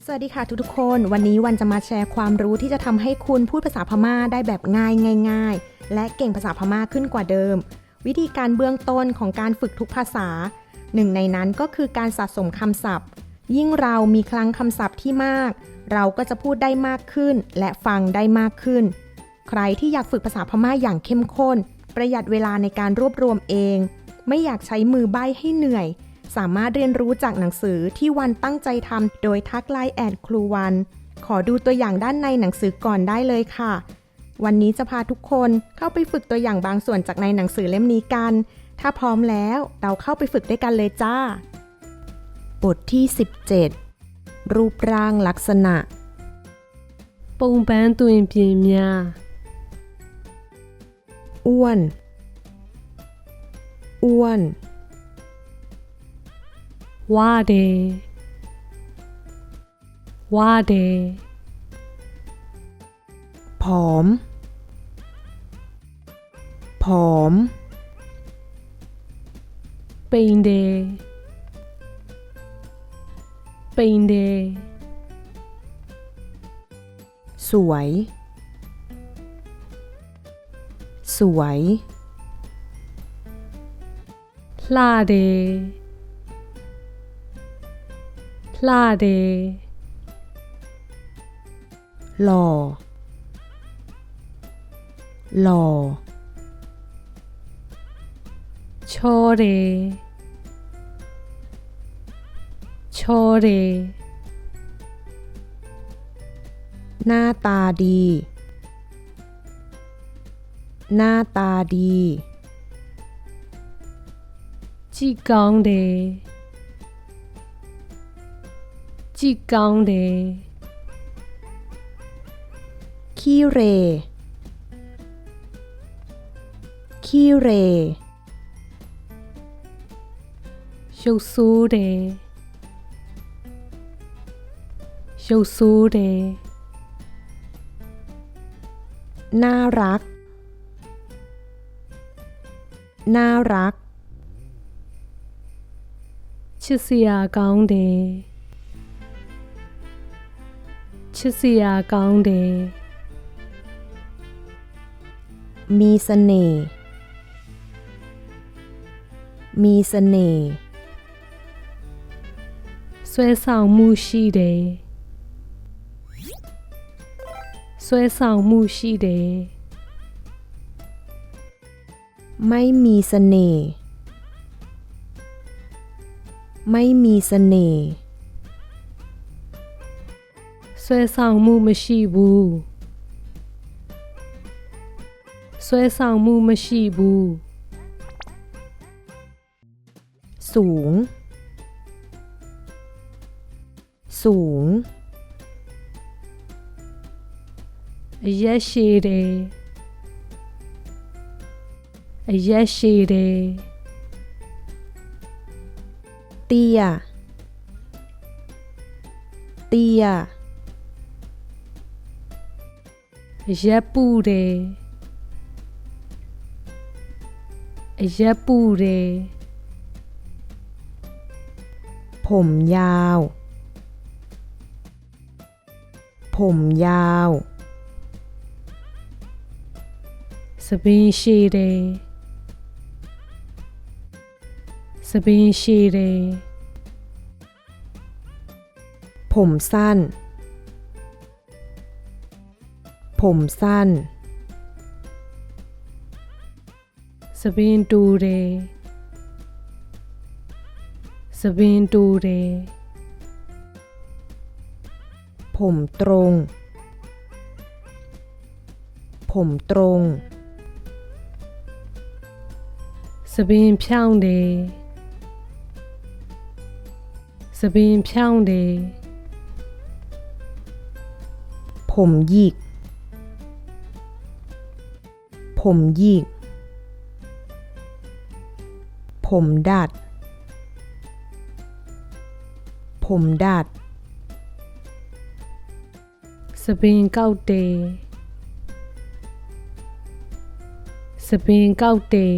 สวัสดีค่ะทุกๆคนวันนี้วันจะมาแชร์ความรู้ที่จะทำให้คุณพูดภาษาพม่าได้แบบง่ายๆและเก่งภาษาพม่าขึ้นกว่าเดิมวิธีการเบื้องต้นของการฝึกทุกภาษาหนึ่งในนั้นก็คือการสะสมคำศัพท์ยิ่งเรามีคลังคำศัพท์ที่มากเราก็จะพูดได้มากขึ้นและฟังได้มากขึ้นใครที่อยากฝึกภาษาพม่าอย่างเข้มข้นประหยัดเวลาในการรวบรวมเองไม่อยากใช้มือใบ้ให้เหนื่อยสามารถเรียนรู้จากหนังสือที่วันตั้งใจทำโดยทักไลน์แอดครูวันขอดูตัวอย่างด้านในหนังสือก่อนได้เลยค่ะวันนี้จะพาทุกคนเข้าไปฝึกตัวอย่างบางส่วนจากในหนังสือเล่มนี้กันถ้าพร้อมแล้วเราเข้าไปฝึกด้วยกันเลยจ้าบทที่17รูปร่างลักษณะပုံပန်းသွင်ပြင်များอ้วนอ้วนဝါတယ်ဝါတယ်ผอมผอมပိန်တယ်ပိန်တယ်สวยสวยလှတယ်လှတယ်หล่อหล่อချောတယ်ချောတယ်หน้าตาดีหน้าตาดี ကြည့်ကောင်းတယ်ကြည့်ကောင်းတယ် ขี้เหร่ขี้เหร่ ရုပ်ဆိုးတယ်ရုပ်ဆိုးတယ် น่ารักน่ารัก ချစ်စရာကောင်းတယ်ချစ်စရာကောင်းတယ် มีเสน่ห์มีเสน่ห์ ဆွဲဆောင်မှုရှိတယ်ဆွဲဆောင်မှုရှိတယ် ไม่มีเสน่ห์ไม่มีเสน่ห์ ဆွဲဆောင်မှုမရှိဘူးဆွဲဆောင်မှုမရှိဘူး สูงสูง အရက်ရှည်တယ်အရက်ရှည်တယ် เตี้ยเตี้ย အရက်ပူတယ်အရက်ပူတယ် ผมยาวผมยาว စပင်းရှည်တယ်စပင်းရှည်တယ် ผมสั้นผมสั้น စပင်းတူတယ်စပင်းတူတယ် ผมตรงผมตรง စပင်းဖြောင်းတယ်စပင်းဖြောင်းတယ် ผมหยิกผมหยิก ผมดัดผมดัด စပင်းကောက်တယ်စပင်းကောက်တယ်